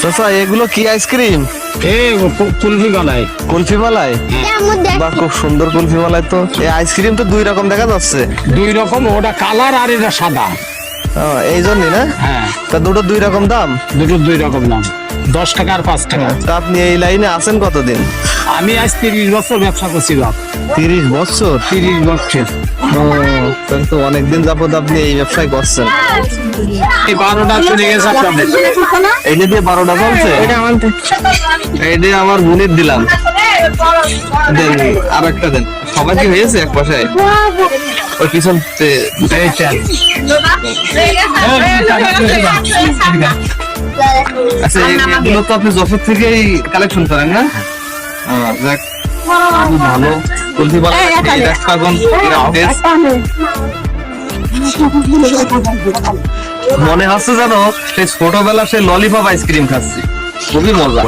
চাচা এগুলো কি আইসক্রিম? কুলফি মালাই। কুলফি মালাই? বাহ, খুব সুন্দর কুলফি মালাই। তো এই আইসক্রিম তো দুই রকম দেখা যাচ্ছে। দুই রকম, ওটা কালার আর এটা সাদা। এই জন্যই না? হ্যাঁ, তা দুটো দুই রকম দাম? দুটো দুই রকম দাম, 10 টাকা আর 5 টাকা। তা আপনি এই লাইনে আছেন কতদিন? আমি আজ 30 বছর ব্যবসা করছিলাম। 30 বছর? 30 বছর। তাহলে তো অনেকদিন যাবত আপনি এই ব্যবসায় করছেন। এই 12টা চলে গেছে আপনাদের। এইটা দিয়ে 12টা চলছে? এই দিয়ে আমার বোনের দিলাম। দেন আর একটা দেন। সবাই কি হয়েছে এক পাশে? ওই পিছন আচ্ছা, এগুলো তো আপনি যশোর থেকেই কালেকশন করেন না? যাক, খুব ভালো। কুলফি মালাই মনে হচ্ছে জানো সেই ছোটবেলা সেই ললিপপ আইসক্রিম খাচ্ছি, খুবই মজা।